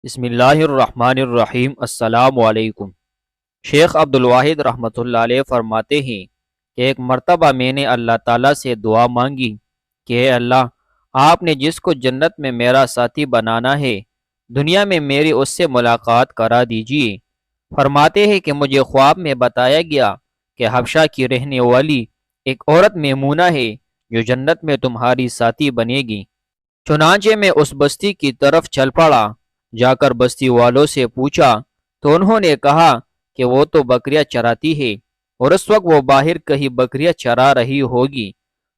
بسم اللہ الرحمن الرحیم۔ السلام علیکم۔ شیخ عبدالواحد رحمۃ اللہ علیہ فرماتے ہیں کہ ایک مرتبہ میں نے اللہ تعالیٰ سے دعا مانگی کہ اے اللہ، آپ نے جس کو جنت میں میرا ساتھی بنانا ہے، دنیا میں میری اس سے ملاقات کرا دیجیے۔ فرماتے ہیں کہ مجھے خواب میں بتایا گیا کہ حبشہ کی رہنے والی ایک عورت میمونہ ہے جو جنت میں تمہاری ساتھی بنے گی۔ چنانچہ میں اس بستی کی طرف چل پڑا۔ جا کر بستی والوں سے پوچھا تو انہوں نے کہا کہ وہ تو بکریاں چراتی ہے اور اس وقت وہ باہر کہیں بکریاں چرا رہی ہوگی۔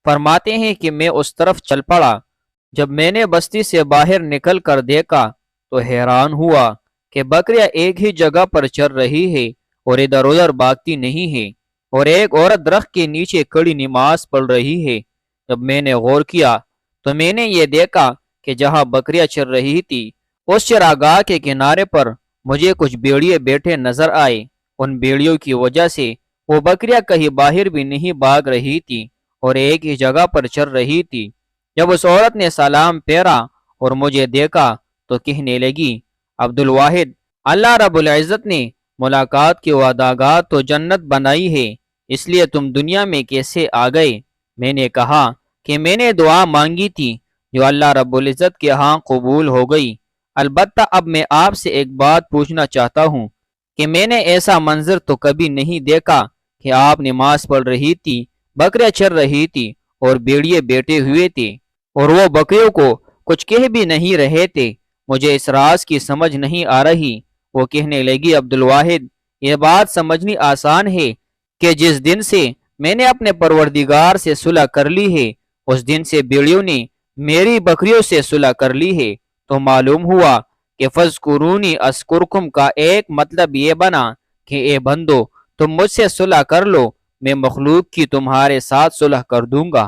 فرماتے ہیں کہ میں اس طرف چل پڑا۔ جب میں نے بستی سے باہر نکل کر دیکھا تو حیران ہوا کہ بکریاں ایک ہی جگہ پر چر رہی ہے اور ادھر ادھر بھاگتی نہیں ہے، اور ایک عورت درخت کے نیچے کھڑی نماز پڑھ رہی ہے۔ جب میں نے غور کیا تو میں نے یہ دیکھا کہ جہاں بکریاں چر رہی تھی اس چراگاہ کے کنارے پر مجھے کچھ بھیڑیے بیٹھے نظر آئے۔ ان بھیڑیوں کی وجہ سے وہ بکریاں کہیں باہر بھی نہیں بھاگ رہی تھی اور ایک ہی جگہ پر چر رہی تھی۔ جب اس عورت نے سلام پھیرا اور مجھے دیکھا تو کہنے لگی، عبدالواحد، اللہ رب العزت نے ملاقات کی وعدہ تو جنت بنائی ہے، اس لیے تم دنیا میں کیسے آ گئے؟ میں نے کہا کہ میں نے دعا مانگی تھی جو اللہ رب العزت کے ہاں قبول ہو گئی۔ البتہ اب میں آپ سے ایک بات پوچھنا چاہتا ہوں کہ میں نے ایسا منظر تو کبھی نہیں دیکھا کہ آپ نماز پڑھ رہی تھی، بکریاں چر رہی تھی اور بھیڑیے بیٹھے ہوئے تھے اور وہ بکریوں کو کچھ کہہ بھی نہیں رہے تھے۔ مجھے اس راز کی سمجھ نہیں آ رہی۔ وہ کہنے لگی، عبدالواحد، یہ بات سمجھنی آسان ہے کہ جس دن سے میں نے اپنے پروردگار سے صلح کر لی ہے اس دن سے بھیڑیوں نے میری بکریوں سے صلح کر لی ہے۔ تو معلوم ہوا کہ فَاذْكُرُونِي أَذْكُرْكُمْ کا ایک مطلب یہ بنا کہ اے بندو، تم مجھ سے صلح کر لو، میں مخلوق کی تمہارے ساتھ صلح کر دوں گا۔